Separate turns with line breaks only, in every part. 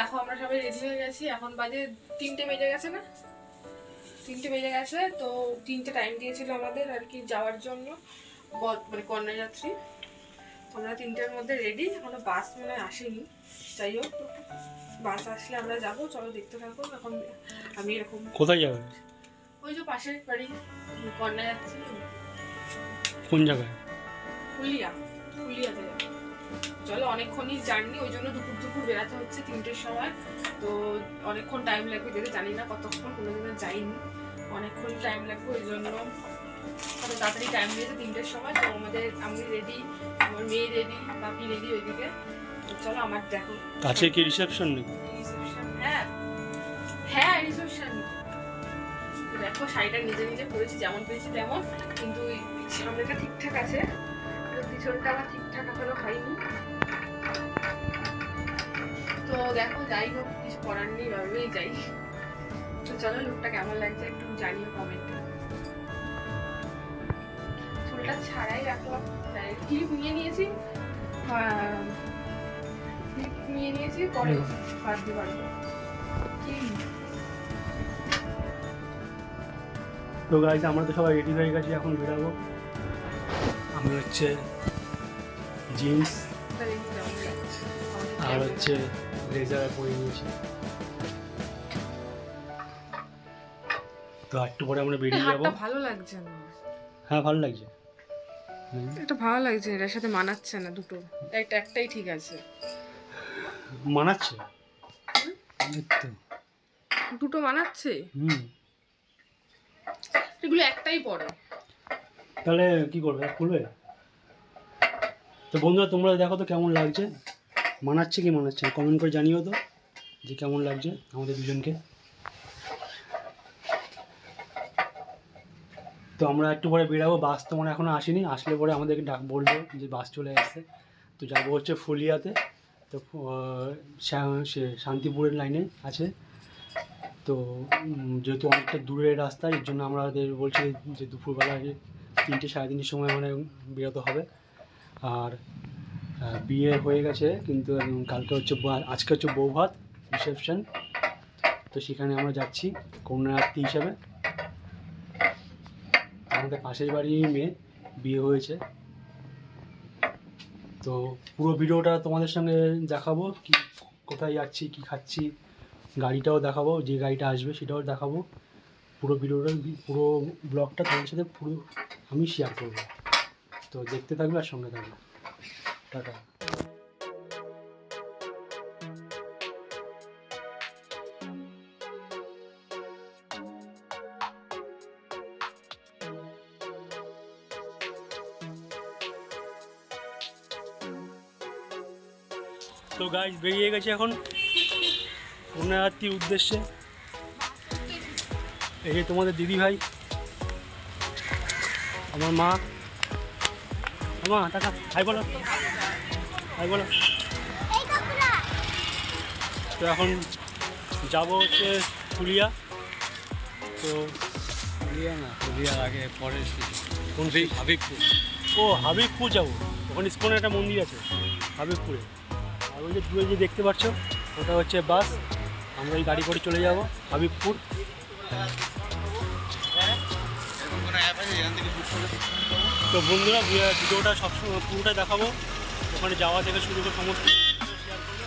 দেখো আমরা সবাই রেডি হয়ে গেছি, এখন বাজে 3টে বেজে গেছে না, 3টে বেজে গেছে। তো 3টে টাইম দিয়েছিল আমাদের আর কি যাওয়ার জন্য, মানে কন্যাযাত্রী। আমরা 3টের মধ্যে রেডি, এখনো বাস মানে আসেনি। যাই হোক, বাস আসলে আমরা যাবো, চলো দেখতে থাকো। এখন আমি এরকম
কোথায় যাবে?
ওই যে পাশের বাড়ি, কন্যাযাত্রী।
কোন জায়গায়?
ফুলিয়াতে যাবো। চলো, অনেকক্ষণই জার্নি, ওই জন্য দুপুর বেরাতে হচ্ছে 3টের সময়। তো অনেকক্ষণ টাইম লাগবে, যেতে জানি না কতক্ষণ, কোনোদিনও যাইনি, অনেকক্ষণ টাইম লাগবে। ওই জন্য কত তাড়াতাড়ি টাইম দিয়েছে 3টের সময়। তো আমি রেডি, আমার মেয়ে রেডি, বাপি রেডি ওইদিকে। তো চলো, আমার দেখো
কাছে কি রিসেপশন নাকি?
রিসেপশন, হ্যাঁ রিসেপশন। দেখো শাড়িটা নিজে নিজে পরেছি, যেমন পেয়েছি তেমন, কিন্তু সামনেটা ঠিকঠাক আছে, পিছনটা আমার ঠিকঠাক এখনো হয়নি। তো দেখো, যাই হোক, কিছু করার নেই, ভাবেই যাই। তো চলো, লুকটা কেমন লাগছে একটু জানিও কমেন্টে। চুলটা ছাড়াই রাখলাম, ক্লিপ নিয়ে নিয়েছি, পরে বাঁধতে পারবো।
তো গাইজ, আমরা তো সবাই রেডি হয়ে গেছি, এখন বেরাবো। আমি হচ্ছে জিন্স আর হচ্ছে ব্লেজার পরে নিয়েছি। তো একটু পরে আমরা বেরিয়ে যাবো।
ভালো লাগছে না?
হ্যাঁ, ভালো লাগছে,
এটা ভালো লাগছে, এটার সাথে মানাচ্ছে না দুটো, একটাই ঠিক আছে।
মানাচ্ছে তো,
দুটো মানাচ্ছে,
হুম।
এগুলো একটাই পরে।
তাহলে কি করবে, খুলবে? তো বন্ধুরা, তোমরা দেখো তো কেমন লাগছে, মানাচ্ছে কি মানাচ্ছে না, কমেন্ট করে জানিও তো যে কেমন লাগছে আমাদের দুজনকে। তো আমরা একটু পরে বেরাবো, বাস তো মানে এখনও আসেনি, আসলে পরে আমাদেরকে বলবো যে বাস চলে আসছে। তো যাবো হচ্ছে ফুলিয়াতে। তো শান্তিপুরের লাইনে আছে। তো যেহেতু অনেকটা দূরের রাস্তা, এর জন্য আমাদের বলছি যে দুপুরবেলা 3টে সাড়ে 3টের সময় মানে বেরোতে হবে। আর বিয়ে হয়ে গেছে, কিন্তু কালকে হচ্ছে আজকে হচ্ছে বৌভাত রিসেপশন। তো সেখানে আমরা যাচ্ছি কন্যাযাত্রী হিসাবে। আমাদের পাশের বাড়ির মেয়ে বিয়ে হয়েছে। তো পুরো ভিডিওটা তোমাদের সঙ্গে দেখাবো, কি কোথায় যাচ্ছি, কি খাচ্ছি, গাড়িটাও দেখাবো, যে গাড়িটা আসবে সেটাও দেখাবো। পুরো ভিডিওটা, পুরো ব্লগটা তোমাদের সাথে পুরো আমি শেয়ার করবো। তো দেখতে থাকবে আর সঙ্গে থাকবে। টাটা। তো গাইজ, বেরিয়ে গেছে এখন কন্যাযাত্রীর উদ্দেশ্যে। এই যে তোমাদের দিদি ভাই, আমার মা। টাকা হাই বলো, হাই বলো। তো এখন যাবো হচ্ছে ফুলিয়া। তো ফুলিয়া না, ফুলিয়ার আগে পরে কোন হাবিবপুর। ও, হাবিবপুর যাবো, ওখানে ইস্কনের একটা মন্দির আছে হাবিবপুরে। আর ওই যে দূরে যে দেখতে পাচ্ছ, ওটা হচ্ছে বাস। আমরা এই গাড়ি করে চলে যাব হাবিবপুর। তো বন্ধুরা, ভিডিওটা সবসময় পুরোটা দেখাবো, ওখানে যাওয়া থেকে শুরু করে সমস্ত শেয়ার করবো।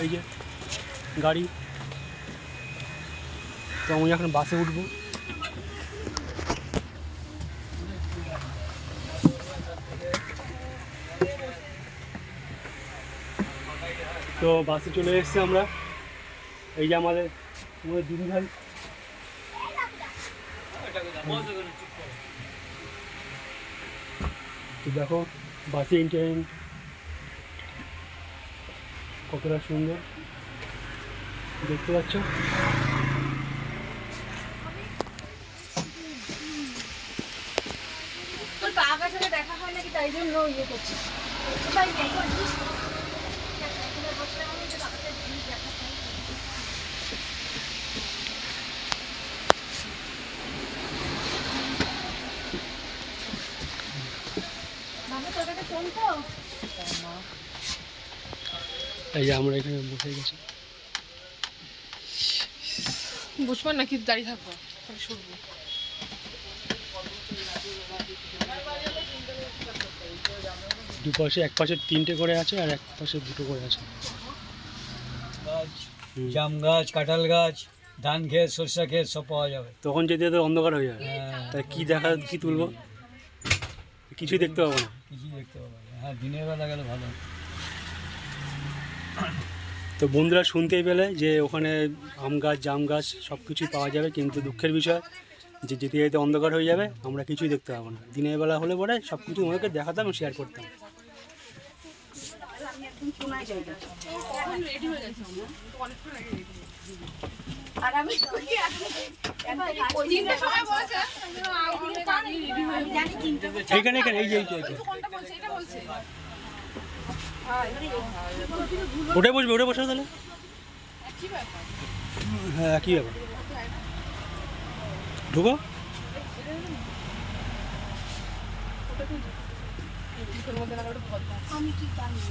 এই যে গাড়ি, তো আমি এখন বাসে উঠবো। তো বাসে চলে এসেছি আমরা। এই যে আমাদের দিদি ভাই, তো দেখো বাসে ইন্টারনেট কতটা সুন্দর। দেখতে পাচ্ছ
তোর কাকার সাথে দেখা হয় নাকি তাই জন্য ইয়ে করছিস তাই নেই করছিস বাবা তোর কাছে ফোন তো
এই যে আমরা এখানে বসে গেছি।
বুঝবেন নাকি দাঁড়িয়ে থাকবো শুনবো
দুপাশে এক পাশে 3টে করে আছে আর এক পাশে 2টো করে আছে।
গাছ জাম গাছ কাঁঠাল গাছ ধান ক্ষেত সরষা ক্ষেত সব পাওয়া যাবে।
তখন যেতে যেতে অন্ধকার হয়ে যাবে,
হ্যাঁ,
তাই কি দেখা কি তুলবো, কিছুই দেখতে পাবো না।
কিছুই দেখতে পাবো না। হ্যাঁ দিনের বেলা গেলে ভালো।
তো বন্ধুরা শুনতেই পেলে যে ওখানে আম গাছ জাম গাছ সব কিছুই পাওয়া যাবে, কিন্তু দুঃখের বিষয় যে যেতে যেতে অন্ধকার হয়ে যাবে, আমরা কিছুই দেখতে পাবো না। দিনের বেলা হলে পরে সব কিছু আমাদেরকে দেখাতাম, শেয়ার করতাম।
রেডি হয়ে গেছে অনেকক্ষণ আগে রেডি
আর আমি
তিনটার সময় বলছে
জানি চিন্তা
এইখানে এখানে এই যে
কোনটা বলছে এটা বলছে
ওটাই বসবে, ওটাই বসবে তাহলে।
কি ব্যাপার
হ্যাঁ কী ব্যাপার, ঢুকো।
আমি কি জানি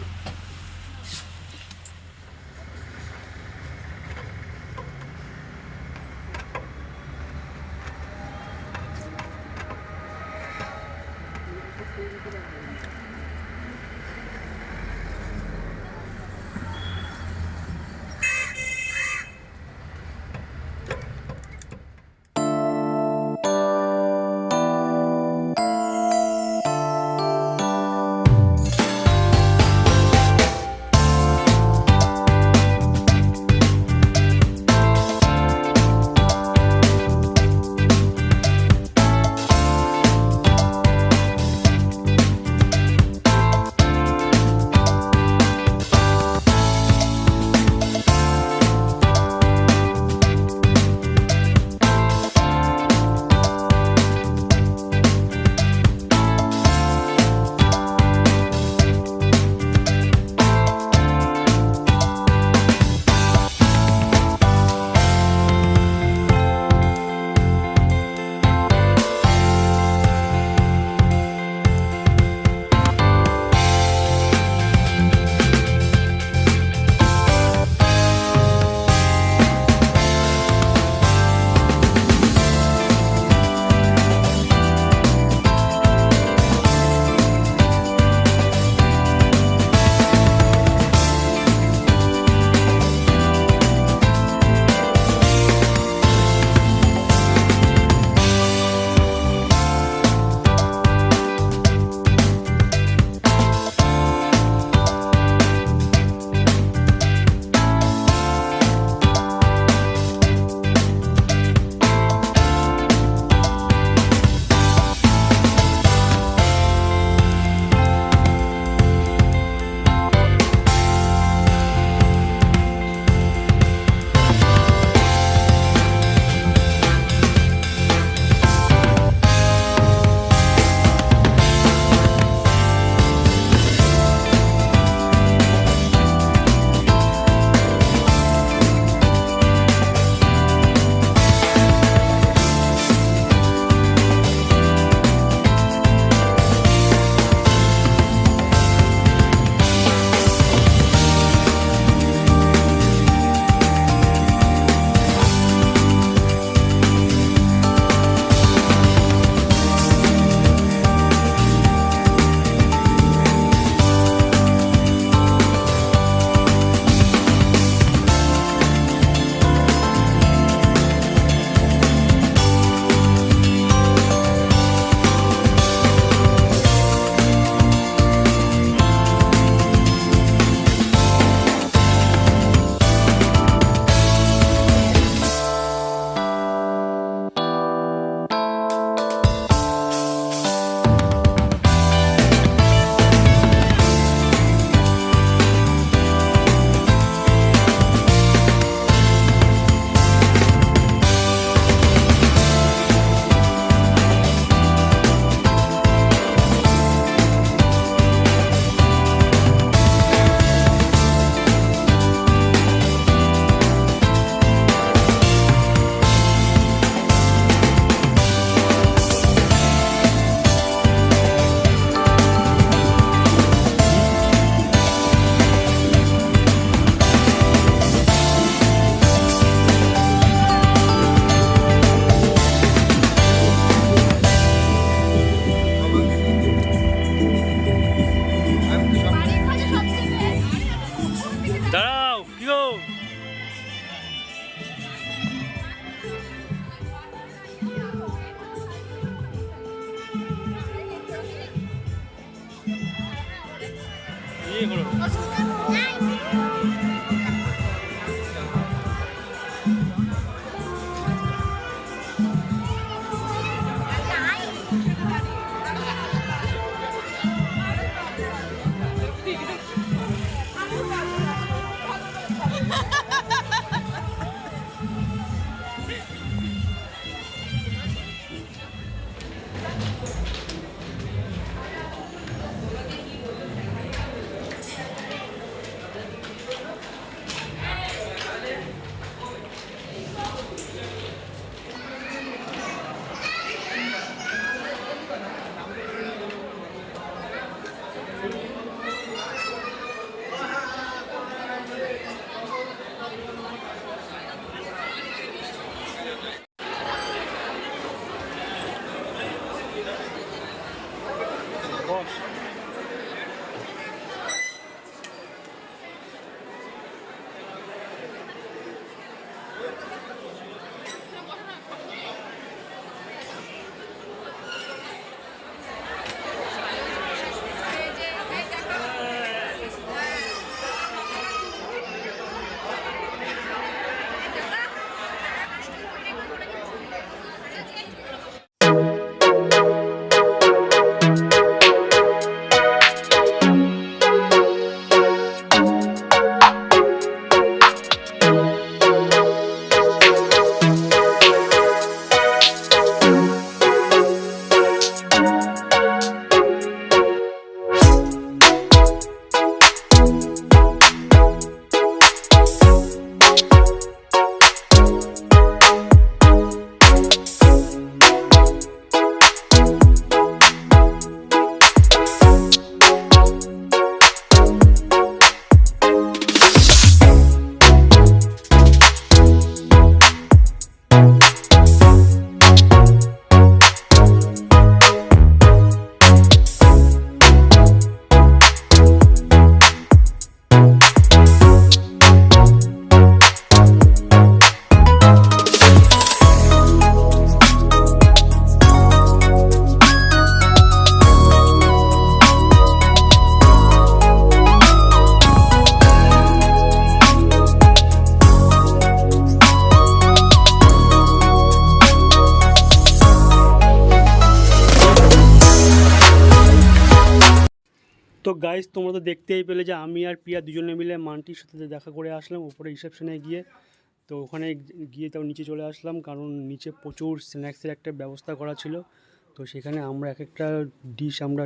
তো গাইস তোমরা তো দেখতেই পেলে যে আমি আর প্রিয়া দুজনে মিলে মান্টির সাথে দেখা করে আসলাম উপরে রিসেপশনে গিয়ে। তো ওখানে গিয়ে তাও নিচে চলে আসলাম, কারণ নিচে প্রচুর স্ন্যাক্সের একটা ব্যবস্থা করা ছিল। তো সেখানে আমরা এক একটা ডিশ আমরা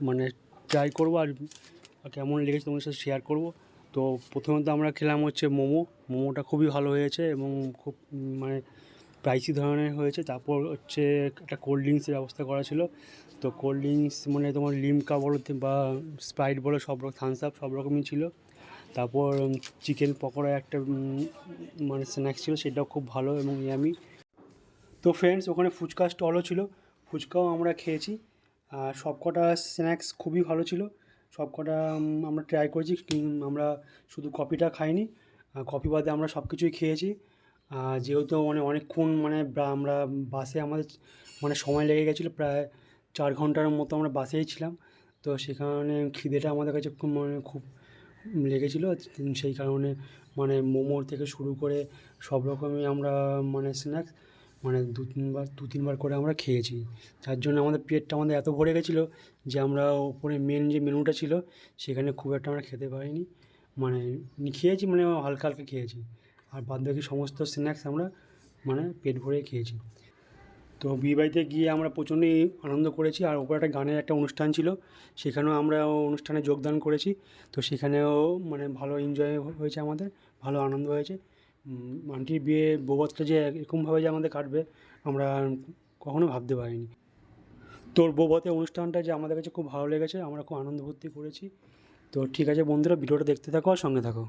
মানে ট্রাই করবো আর কেমন লেগেছে তোমাদের সাথে শেয়ার করব। তো প্রথমত আমরা খেলাম হচ্ছে মোমোটা খুবই ভালো হয়েছে এবং খুব মানে প্রাইসি ধরনের হয়েছে। তারপর হচ্ছে একটা কোল্ড ড্রিঙ্কসের ব্যবস্থা করা ছিল। তো কোল্ড ড্রিঙ্কস মানে তোমার লিমকা বলো বা স্প্রাইট বলো, সব রকম থামস আপ সব রকমই ছিল। তারপর চিকেন পকোড়া একটা মানে স্ন্যাক্স ছিল, সেটাও খুব ভালো এবং ইয়ামি। তো ফ্রেন্ডস ওখানে ফুচকা স্টলও ছিল, ফুচকাও আমরা খেয়েছি। আর সবকটা স্ন্যাক্স খুবই ভালো ছিল, সবকটা আমরা ট্রাই করেছি। আমরা শুধু কফিটা খাইনি, কফি বাদে আমরা সব কিছুই খেয়েছি। যেহেতু মানে অনেকক্ষণ মানে আমরা বাসে আমাদের মানে সময় লেগে গেছিলো, প্রায় 4 ঘন্টার মতো আমরা বাসেই ছিলাম। তো সেখানে খিদেটা আমাদের কাছে খুব লেগেছিলো, সেই কারণে মানে মোমোর থেকে শুরু করে সব রকমই আমরা মানে স্ন্যাক্স মানে দু তিনবার করে আমরা খেয়েছি। যার জন্য আমাদের পেটটা আমাদের এত ভরে গেছিলো যে আমরা ওপরে মেন যে মেনুটা ছিল সেখানে খুব একটা আমরা খেতে পারিনি, মানে খেয়েছি মানে হালকা হালকা খেয়েছি। আর বাদ বাকি সমস্ত স্ন্যাক্স আমরা মানে পেট ভরে খেয়েছি। তো বিয়েবাড়িতে গিয়ে আমরা প্রচণ্ডই আনন্দ করেছি। আর ওপরে একটা গানের একটা অনুষ্ঠান ছিল, সেখানেও আমরা অনুষ্ঠানে যোগদান করেছি। তো সেখানেও মানে ভালো এনজয় হয়েছে, আমাদের ভালো আনন্দ হয়েছে। আন্টির বিয়ে বৌভাতটা যে এরকমভাবে যে আমাদের কাটবে আমরা কখনো ভাবতে পারিনি। তোর বৌভাতের অনুষ্ঠানটা যে আমাদের কাছে খুব ভালো লেগেছে, আমরা খুব আনন্দ ভর্তি করেছি। তো ঠিক আছে বন্ধুরা, ভিডিওটা দেখতে থাকো আর সঙ্গে থাকো।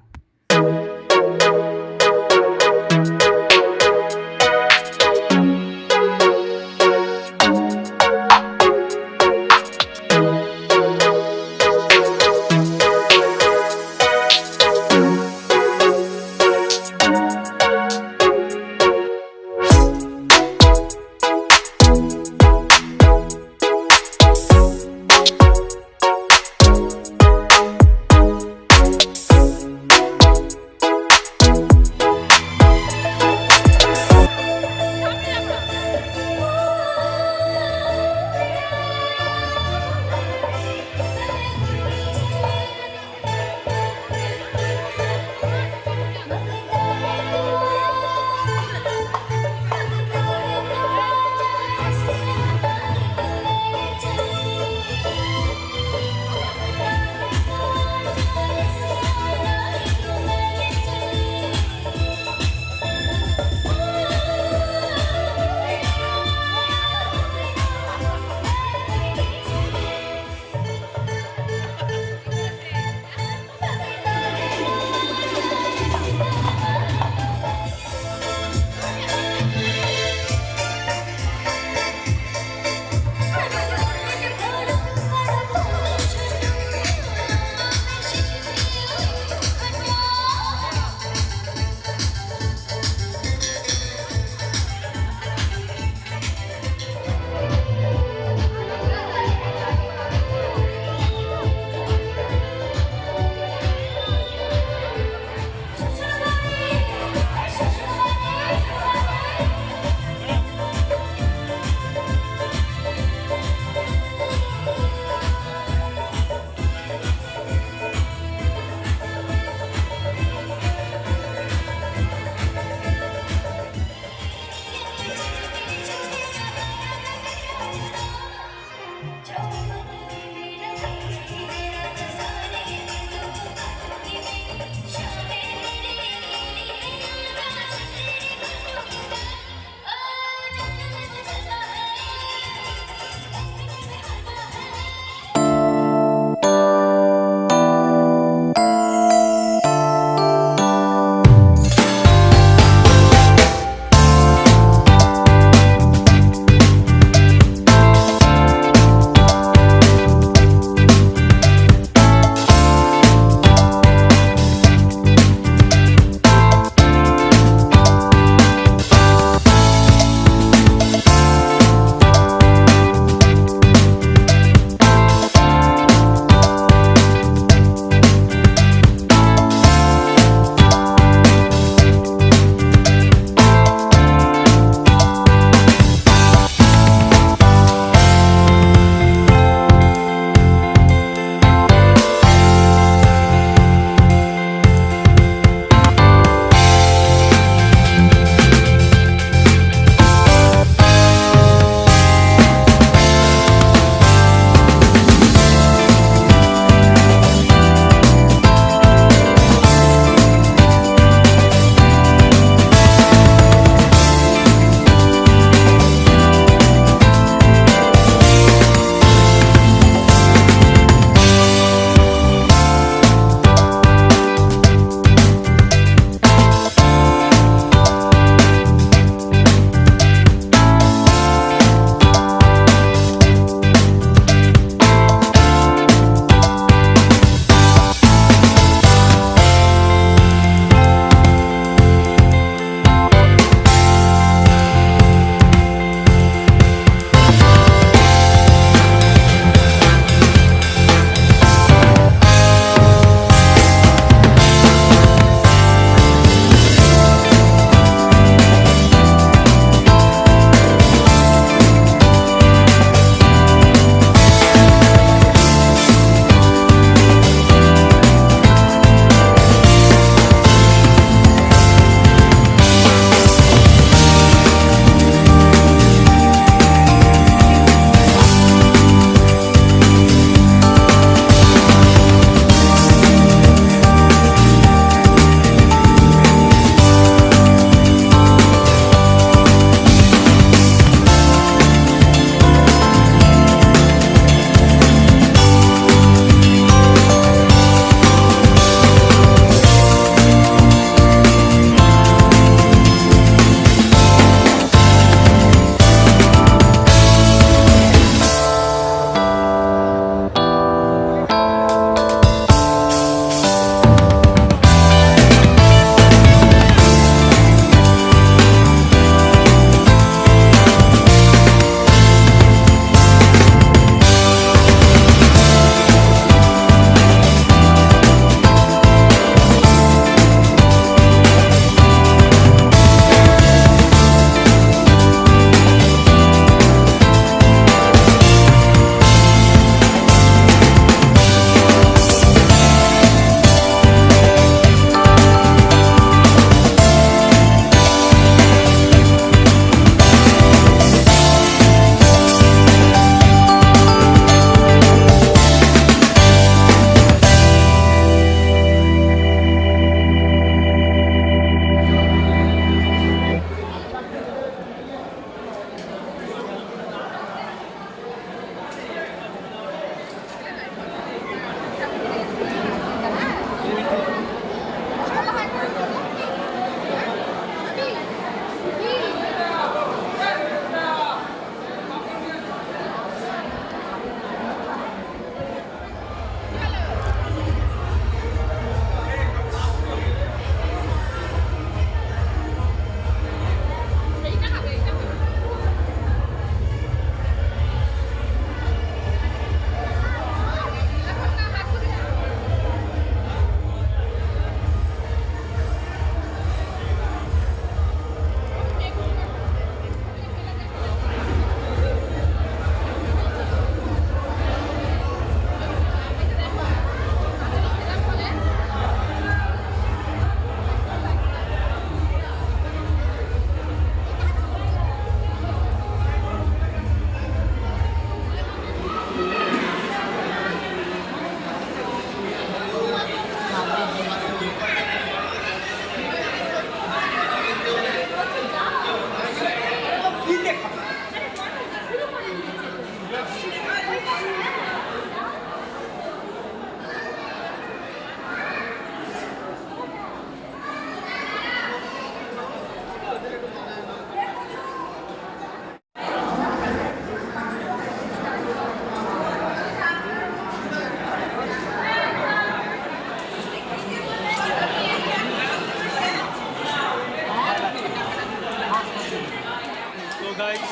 গাইস,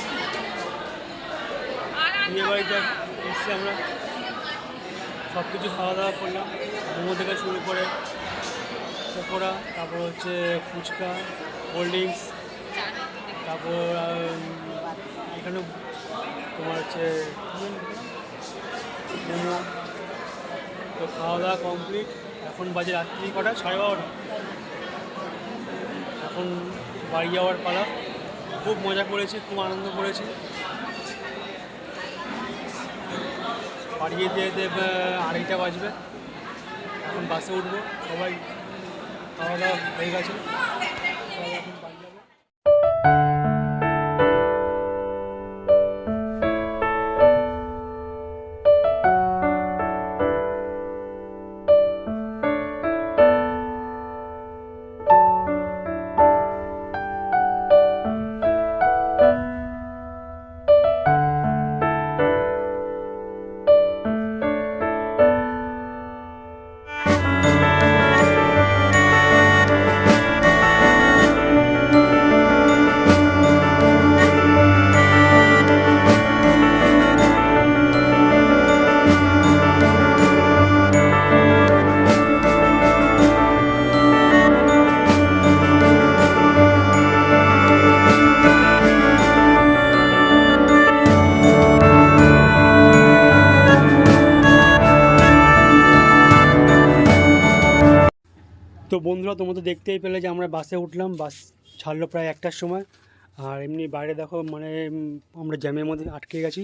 বিয়ে বাড়িতে এসেছি আমরা, সব কিছু খাওয়া দাওয়া করলাম, মোমো থেকে শুরু করে পকোড়া, তারপর হচ্ছে ফুচকা, কোল্ড ড্রিঙ্কস, তারপর এখানে তোমার হচ্ছে মোমো। তো খাওয়া দাওয়া কমপ্লিট, এখন বাজে রাত্রি কটা, 12:30। এখন বাড়ি যাওয়ার পালা। খুব মজা করেছি, খুব আনন্দ করেছি। বাড়ি যেতে যেতে 2:30 বাজবে, এখন বাসে উঠবো। সবাই খাওয়া দাওয়া হয়ে গেছে, সবাই এখন বাড়ি যাবে। তো বন্ধুরা, তোমরা তো দেখতেই পেলে যে আমরা বাসে উঠলাম, বাস ছাড়লো প্রায় 1টার সময়। আর এমনি বাইরে দেখো মানে আমরা জ্যামের মধ্যে আটকে গেছি।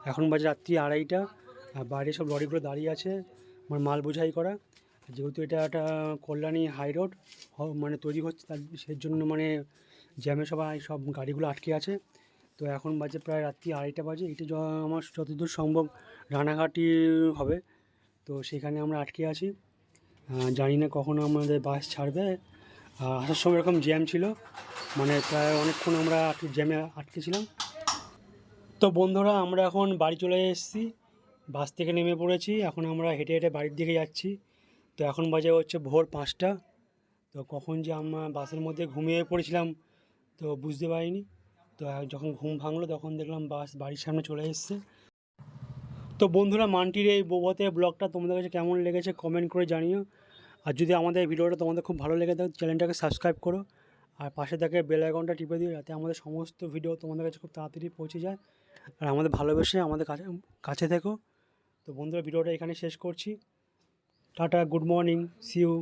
এখন বাজে রাত্রি 2:30, আর বাইরে সব লরিগুলো দাঁড়িয়ে আছে মানে মাল বোঝাই করা। যেহেতু এটা একটা কল্যাণী হাই রোড মানে তৈরি হচ্ছে, তার সেই জন্য মানে জ্যামে সব গাড়িগুলো আটকে আছে। তো এখন বাজে প্রায় রাত্রি 2:30 বাজে। এটা আমার যতদূর সম্ভব রানাঘাটি হবে। তো সেখানে আমরা আটকে আছি, জানি না কখন আমাদের বাস ছাড়বে। আসার সময় এরকম জ্যাম ছিল, মানে প্রায় অনেকক্ষণ আমরা জ্যামে আটকেছিলাম। তো বন্ধুরা, আমরা এখন বাড়ি চলে এসেছি, বাস থেকে নেমে পড়েছি। এখন আমরা হেঁটে হেঁটে বাড়ির দিকে যাচ্ছি। তো এখন বাজে হচ্ছে ভোর 5টা। তো কখন যে আমরা বাসের মধ্যে ঘুমিয়ে পড়েছিলাম তো বুঝতে পারিনি। তো যখন ঘুম ভাঙলো তখন দেখলাম বাস বাড়ির সামনে চলে এসেছে। তো বন্ধুরা, মানটির এই বৌভাতে ব্লগটা তোমাদের কাছে কেমন লেগেছে কমেন্ট করে জানিও। আর যদি আমাদের ভিডিওটা তোমাদের খুব ভালো লেগে থাকে, চ্যানেলটাকে সাবস্ক্রাইব করো, আর পাশে থাকে বেল আইকনটা টিপে দিও, যাতে আমাদের সমস্ত ভিডিও তোমাদের কাছে খুব তাড়াতাড়ি পৌঁছে যায়। আর আমাদের ভালোবেসে আমাদের কাছে থেকো। তো বন্ধুরা, ভিডিওটা এখানে শেষ করছি। Tata, good morning, see you.